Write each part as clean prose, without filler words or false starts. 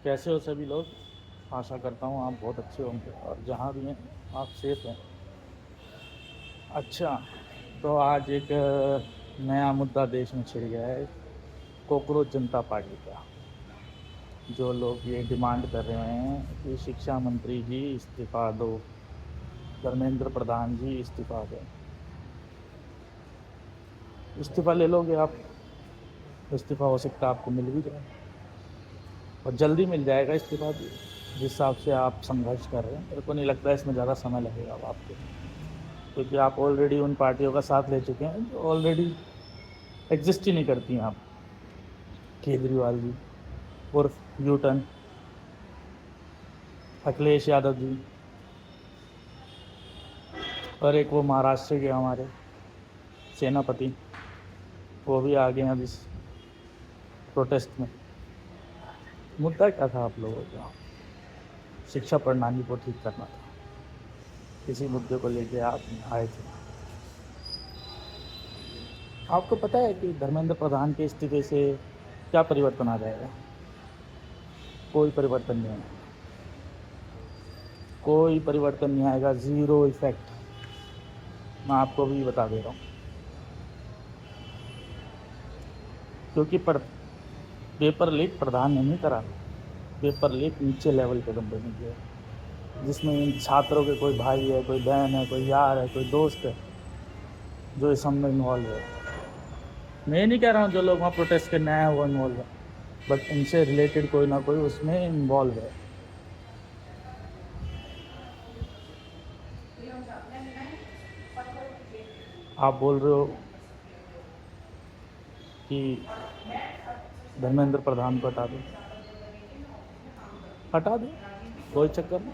कैसे हो सभी लोग। आशा करता हूँ आप बहुत अच्छे होंगे और जहाँ भी हैं आप सेफ हैं। अच्छा, तो आज एक नया मुद्दा देश में छिड़ गया है, कॉकरोच जनता पार्टी का। जो लोग ये डिमांड कर रहे हैं कि शिक्षा मंत्री जी इस्तीफा दो, धर्मेंद्र प्रधान जी इस्तीफा दें। इस्तीफा ले लोगे आप, इस्तीफा हो सकता है आपको मिल भी जाए और जल्दी मिल जाएगा इस्तीफा भी। जिस हिसाब से आप संघर्ष कर रहे हैं मेरे को नहीं लगता है इसमें ज़्यादा समय लगेगा अब आपको, क्योंकि आप ऑलरेडी उन पार्टियों का साथ ले चुके हैं जो ऑलरेडी एग्जिस्ट ही नहीं करती हैं। आप केजरीवाल जी उर्फ यूटन, अखिलेश यादव जी, और एक वो महाराष्ट्र के हमारे सेनापति, वो भी आ गए हैं अब इस प्रोटेस्ट में। मुद्दा क्या था आप लोगों का? शिक्षा प्रणाली को ठीक करना था। इसी मुद्दे को लेके आप आए थे। आपको पता है कि धर्मेंद्र प्रधान के इस्तीफे से क्या परिवर्तन आ जाएगा? कोई परिवर्तन नहीं आएगा, कोई परिवर्तन नहीं आएगा, ज़ीरो इफेक्ट। मैं आपको भी बता दे रहा हूँ, क्योंकि पेपर लीक प्रधान ने नहीं करा, पेपर लीक नीचे लेवल के बंदे ने किया, जिसमें इन छात्रों के कोई भाई है, कोई बहन है, कोई यार है, कोई दोस्त है जो इस सब में इन्वॉल्व है। मैं नहीं कह रहा हूँ जो लोग वहाँ प्रोटेस्ट करने आए हैं वो इन्वॉल्व है, बट इनसे रिलेटेड कोई ना कोई उसमें इन्वॉल्व है। आप बोल रहे हो कि धर्मेंद्र प्रधान को हटा दो, कोई चक्कर नहीं,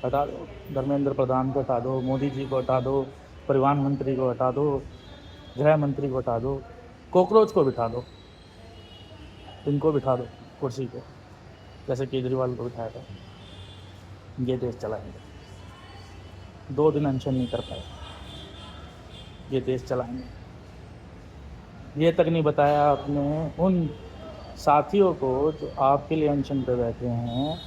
हटा दो। धर्मेंद्र प्रधान को हटा दो, मोदी जी को हटा दो, परिवहन मंत्री को हटा दो, गृह मंत्री को हटा दो, कॉकरोच को बिठा दो, इनको बिठा दो कुर्सी पे, जैसे केजरीवाल को बिठाया था। ये देश चलाएंगे, 2 दिन अनशन नहीं कर पाए, ये देश चलाएंगे। ये तक नहीं बताया आपने उन साथियों को जो आपके लिए अनशन पे बैठे हैं,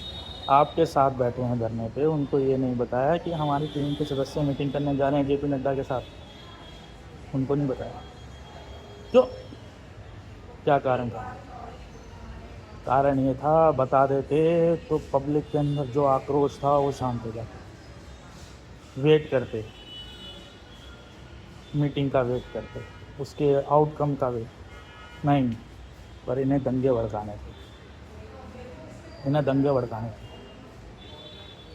आपके साथ बैठे हैं धरने पे, उनको ये नहीं बताया कि हमारी टीम के सदस्य मीटिंग करने जा रहे हैं जेपी नड्डा के साथ। उनको नहीं बताया। क्यों? क्या कारण था? कारण ये था, बता देते तो पब्लिक के अंदर जो आक्रोश था वो शांत हो जाता। वेट करते, मीटिंग का वेट करते, उसके आउटकम का वेट नहीं, पर इन्हें दंगे भड़काने थे, इन्हें दंगे भड़काने थे।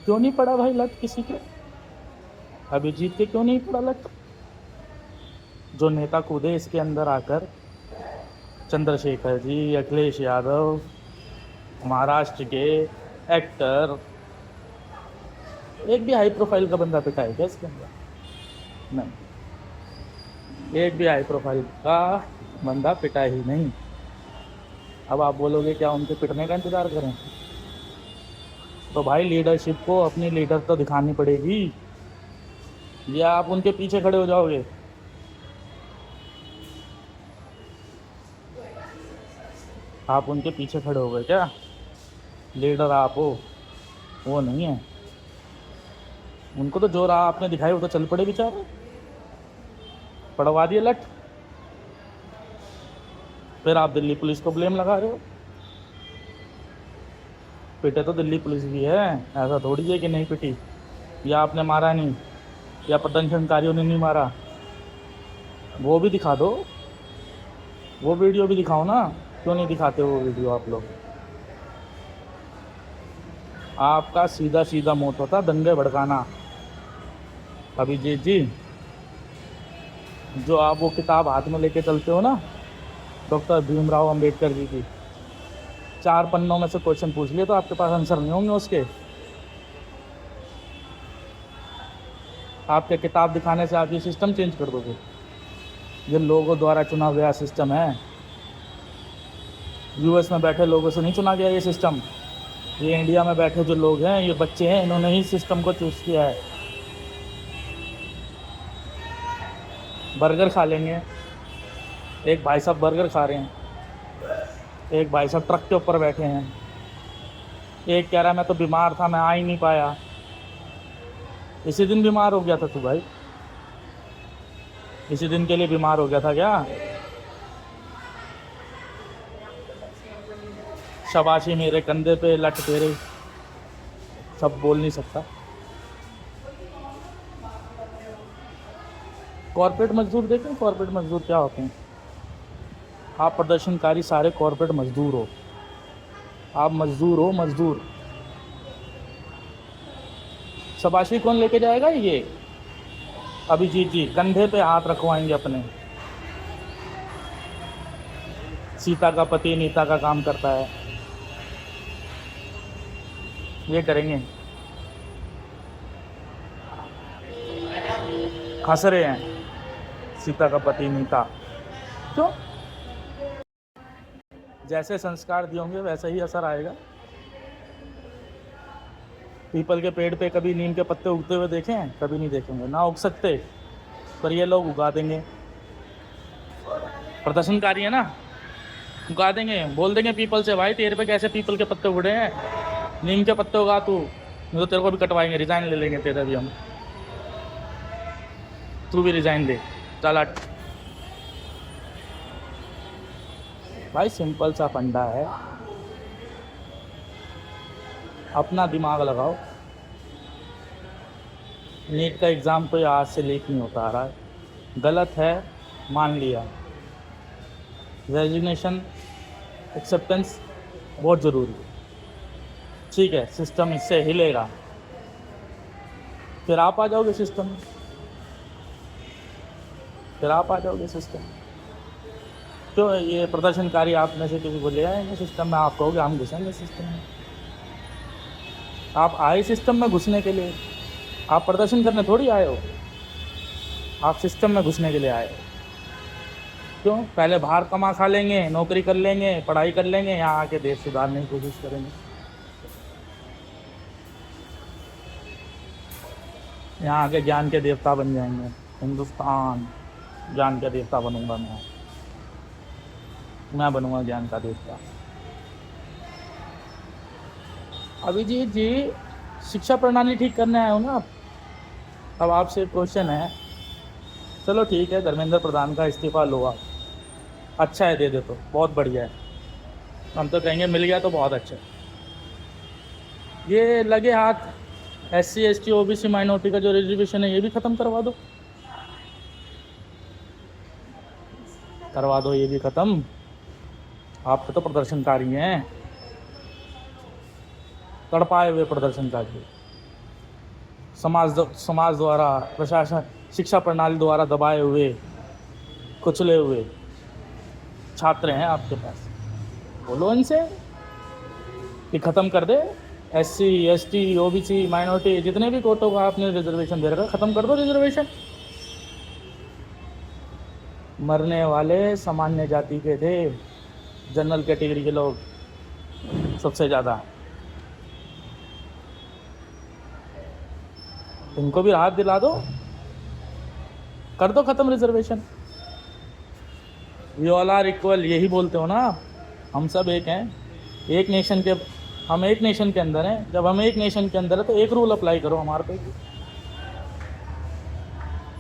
क्यों नहीं पड़ा भाई लट किसी के? अभिजीत के क्यों नहीं पड़ा लट? जो नेता कूदे इसके अंदर आकर, चंद्रशेखर जी, अखिलेश यादव, महाराष्ट्र के एक्टर, एक भी हाई प्रोफाइल का बंदा पिटा है क्या इसके अंदर? नहीं, एक भी हाई प्रोफाइल का बंदा पिटा ही नहीं। अब आप बोलोगे क्या उनके पिटने का इंतज़ार करें? तो भाई लीडरशिप को अपनी लीडर तो दिखानी पड़ेगी, या आप उनके पीछे खड़े हो जाओगे? आप उनके पीछे खड़े हो गए क्या? लीडर आप हो, वो नहीं है। उनको तो जो राह आपने दिखाई वो तो चल पड़े बेचारे, पड़वा दिए लट। फिर आप दिल्ली पुलिस को ब्लेम लगा रहे हो। पिटे तो दिल्ली पुलिस भी है, ऐसा थोड़ी है कि नहीं पिटी, या आपने मारा नहीं, या प्रदर्शनकारियों ने नहीं मारा। वो भी दिखा दो, वो वीडियो भी दिखाओ ना। क्यों नहीं दिखाते वो वीडियो आप लोग? आपका सीधा सीधा मोटो था दंगे भड़काना। अभिजीत जी, जो आप वो किताब हाथ में लेके चलते हो ना, डॉक्टर भीमराव अंबेडकर जी की, 4 पन्नों में से क्वेश्चन पूछ लिए तो आपके पास आंसर नहीं होंगे उसके। आपके किताब दिखाने से आप ये सिस्टम चेंज कर दोगे? ये लोगों द्वारा चुना गया सिस्टम है, यूएस में बैठे लोगों से नहीं चुना गया ये सिस्टम। ये इंडिया में बैठे जो लोग हैं, ये बच्चे हैं, इन्होंने ही सिस्टम को चूज़ किया है। बर्गर खा लेंगे, एक भाई साहब बर्गर खा रहे हैं, एक भाई साहब ट्रक के ऊपर बैठे हैं, एक कह रहा मैं तो बीमार था, मैं आ ही नहीं पाया। इसी दिन बीमार हो गया था तू भाई, इसी दिन के लिए बीमार हो गया था क्या? शाबाशी मेरे कंधे पे लट तेरे, सब बोल नहीं सकता। कॉर्पोरेट मजदूर देखें, कॉर्पोरेट मजदूर क्या होते हैं? आप प्रदर्शनकारी सारे कॉर्पोरेट मजदूर हो, आप मजदूर हो, मजदूर। शाबाशी कौन लेके जाएगा? ये अभिजीत जी कंधे पे हाथ रखवाएंगे अपने। सीता का पति नीता का काम करता है, ये करेंगे। हंस रहे हैं, सीता का पति नीता। क्यों? जैसे संस्कार दिए होंगे वैसे ही असर आएगा। पीपल के पेड़ पे कभी नीम के पत्ते उगते हुए देखे हैं? कभी नहीं देखेंगे, ना उग सकते, पर ये लोग उगा देंगे। प्रदर्शनकारी है ना, उगा देंगे। बोल देंगे पीपल से, भाई तेरे पे कैसे पीपल के पत्ते उड़े हैं, नीम के पत्ते उगा तू, नहीं तो तेरे को भी कटवाएंगे, रिजाइन ले लेंगे तेरा भी हम, तू भी रिजाइन दे, चल हट। भाई सिंपल सा फंडा है, अपना दिमाग लगाओ। नीट का एग्ज़ाम कोई आज से लीक नहीं होता आ रहा है, गलत है मान लिया। रेजिग्नेशन एक्सेप्टेंस बहुत ज़रूरी है, ठीक है, सिस्टम इससे हिलेगा, फिर आप आ जाओगे सिस्टम में, फिर आप आ जाओगे सिस्टम। तो ये प्रदर्शनकारी आप में से किसी को ले आएंगे सिस्टम में, आप कहोगे हम घुसेंगे सिस्टम में। आप आए सिस्टम में घुसने के लिए, आप प्रदर्शन करने थोड़ी आए हो, आप सिस्टम में घुसने के लिए आए हो। क्यों? पहले बाहर कमा खा लेंगे, नौकरी कर लेंगे, पढ़ाई कर लेंगे, यहाँ आके देश सुधारने की कोशिश करेंगे। यहाँ आके ज्ञान के देवता बन जाएंगे। हिंदुस्तान ज्ञान का देवता बनूंगा मैं बनूंगा ज्ञान का देवता। अभिजीत जी शिक्षा प्रणाली ठीक करने आए हो ना आप? अब आपसे क्वेश्चन है, चलो ठीक है, धर्मेंद्र प्रधान का इस्तीफा लो आप, अच्छा है, दे दे तो बहुत बढ़िया है, हम तो कहेंगे मिल गया तो बहुत अच्छा है। ये लगे हाथ SC ST OBC माइनॉरिटी का जो रिजर्वेशन है ये भी ख़त्म करवा दो, करवा दो ये भी ख़त्म। आप तो प्रदर्शनकारी हैं, तड़पाए हुए प्रदर्शनकारी, समाज द्वारा, प्रशासन, शिक्षा प्रणाली द्वारा दबाए हुए, कुचले हुए छात्र हैं आपके पास। बोलो इनसे कि ख़त्म कर दे, SC ST OBC माइनॉरिटी जितने भी कोटों का आपने रिजर्वेशन दे रखा, ख़त्म कर दो रिजर्वेशन। मरने वाले सामान्य जाति के थे, जनरल कैटेगरी के लोग सबसे ज़्यादा, इनको भी राहत दिला दो, कर दो ख़त्म reservation. We all are equal, यही बोलते हो ना आप, हम सब एक हैं, एक नेशन के, हम एक नेशन के अंदर हैं। जब हम एक नेशन के अंदर है तो एक रूल अप्लाई करो हमारे पे।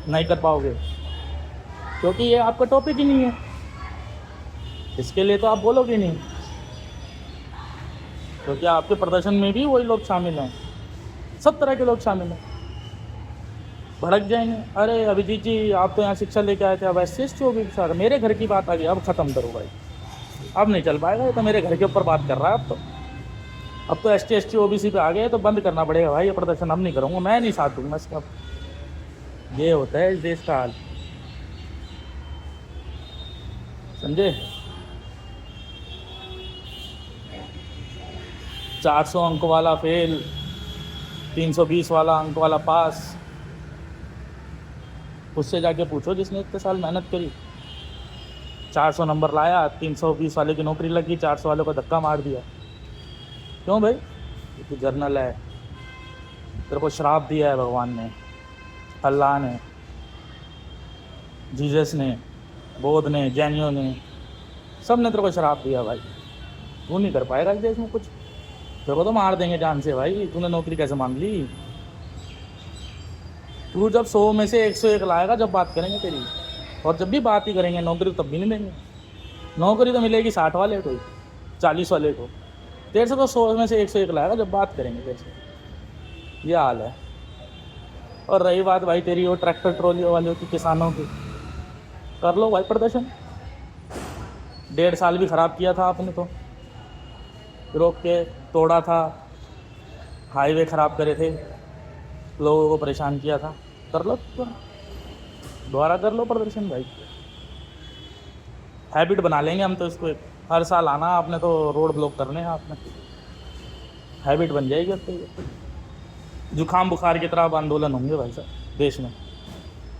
नहीं कर पाओगे क्योंकि ये आपका टॉपिक ही नहीं है, इसके लिए तो आप बोलोगे नहीं, क्योंकि आपके प्रदर्शन में भी वही लोग शामिल हैं, सब तरह के लोग शामिल हैं। भड़क जाएंगे, अरे अभिजीत जी आप तो यहाँ शिक्षा लेके आए थे, अब SC ST OBC, मेरे घर की बात आ गई, अब ख़त्म करो भाई, अब नहीं चल पाएगा, ये तो मेरे घर के ऊपर बात कर रहा है। अब तो ST ST OBC पे आ गए तो बंद करना पड़ेगा भाई, ये प्रदर्शन अब नहीं करूँगा, मैं नहीं साथ दूँगा इसका। ये होता है इस देश का हाल, समझे? 400 अंक वाला फेल, 320 वाला अंक वाला पास, उससे जाके पूछो जिसने इतने साल मेहनत करी, 400 नंबर लाया, 320 वाले की नौकरी लगी, 400 वाले को धक्का मार दिया। क्यों भाई? क्योंकि जर्नल है, तेरे को श्राप दिया है भगवान ने, अल्लाह ने, जीसस ने, बौद्ध ने, जैनियों ने, सब ने तेरे को श्राप दिया भाई, तू नहीं कर पाएगा इस देश में कुछ। तेरे को तो मार देंगे जान से भाई, तूने नौकरी कैसे मांग ली? तू जब 100 में से 101 लाएगा जब बात करेंगे तेरी, और जब भी बात ही करेंगे नौकरी तब भी नहीं देंगे। नौकरी तो मिलेगी 60 वाले को, 40 वाले को। तेरे से तो 100 में से 101 लाएगा जब बात करेंगे तेरे से। ये हाल है। और रही बात भाई तेरी वो ट्रैक्टर ट्रॉली वालों की, किसानों की, कर लो भाई प्रदर्शन। 1.5 साल भी ख़राब किया था आपने तो, रोक के तोड़ा था, हाईवे ख़राब करे थे, लोगों को परेशान किया था। कर लो दोबारा कर लो प्रदर्शन भाई। हैबिट बना लेंगे हम तो इसको, हर साल आना आपने तो रोड ब्लॉक करने हैं आपने, हैबिट बन जाएगी अब तो ये। जुकाम बुखार की तरह अब आंदोलन होंगे भाई साहब देश में।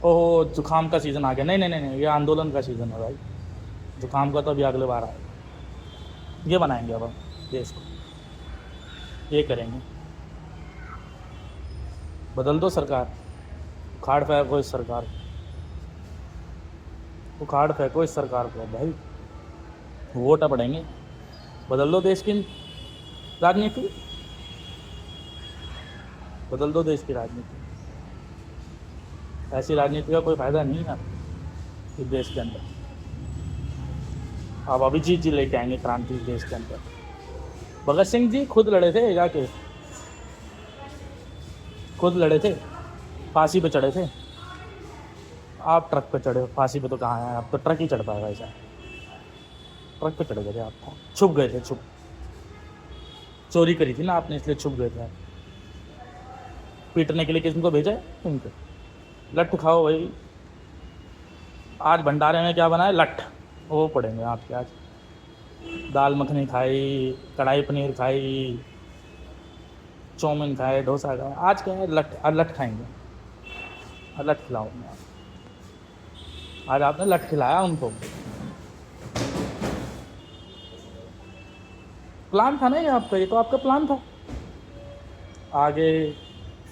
ओहो जुकाम का सीज़न आ गया, नहीं नहीं नहीं, ये आंदोलन का सीज़न है भाई। जुकाम का तो अभी अगले बार आएगा। ये बनाएंगे अब हम देश को, ये करेंगे। बदल दो सरकार, उखाड़ फेंको इस सरकार को, उखाड़ फेंको इस सरकार को भाई। वोट पड़ेंगे, बदल दो देश की राजनीति, बदल दो देश की राजनीति। ऐसी राजनीति का कोई फ़ायदा नहीं है इस देश के अंदर। अब अभिजीत जी लेके आएंगे क्रांति इस देश के अंदर। भगत सिंह जी खुद लड़े थे जाके, खुद लड़े थे, फांसी पे चढ़े थे। आप ट्रक पे चढ़े, फांसी पे तो कहाँ है, आप तो ट्रक ही चढ़ पाएगा ऐसा। ट्रक पे चढ़ गए थे आप, छुप गए थे, छुप चोरी करी थी ना आपने इसलिए छुप गए थे। पीटने के लिए किसको भेजा है तुमको? लट्ठ खाओ भाई। आज भंडारे में क्या बना है? लट्ठ, वो पड़ेंगे आपके आज। दाल मखनी खाई, कढ़ाई पनीर खाई, चाउमीन खाए, डोसा खाए, आज क्या है? लट्ठ। आज लट्ठ खाएंगे, आज लट्ठ खिलाऊंगा आप। आज आपने लट्ठ खिलाया उनको। प्लान था ना ये आपका, ये तो आपका प्लान था। आगे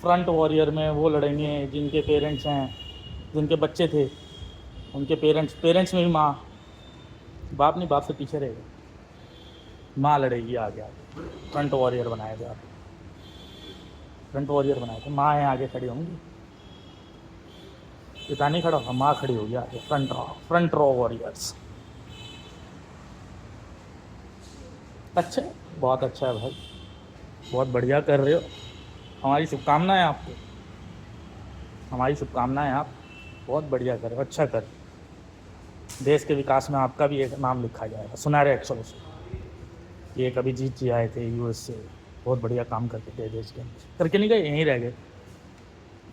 फ्रंट वॉरियर में वो लड़ेंगे जिनके पेरेंट्स हैं, जिनके बच्चे थे, उनके पेरेंट्स में भी माँ, बाप नहीं, बाप से पीछे रहेगा, माँ लड़ेगी आगे। आगे फ्रंट वॉरियर बनाए थे आप, फ्रंट वॉरियर बनाए थे। माँ आगे खड़ी होंगी, पिता नहीं खड़ा होगा, माँ खड़ी होगी आगे। Front row warriors. अच्छा, बहुत अच्छा है भाई, बहुत बढ़िया कर रहे हो। हमारी शुभकामनाएं आपको, हमारी शुभकामनाएं। आप बहुत बढ़िया कर रहे हो, अच्छा कर। देश के विकास में आपका भी एक नाम लिखा जाएगा सुनहरे अक्षरों से। ये कभी जीत जी आए थे यूएस से, बहुत बढ़िया काम करते थे देश के अंदर, करके नहीं गए, यहीं रह गए।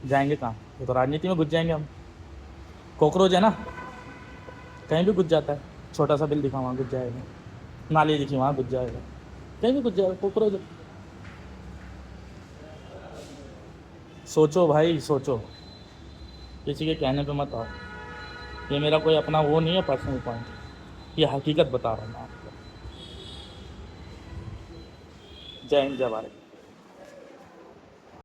जाएंगे कहाँ? ये तो राजनीति में घुस जाएंगे हम। कॉकरोच है ना, कहीं भी घुस जाता है। छोटा सा बिल दिखा वहाँ घुस जाएगा, नाली दिखी वहाँ घुस जाएगा, कहीं भी घुस जाएगा कॉकरोच। सोचो भाई सोचो, किसी के कहने पे मत आओ। ये मेरा कोई अपना वो नहीं है पर्सनल पॉइंट, ये हकीकत बता रहा हूँ मैं आपको। जय हिंद, जय भारत।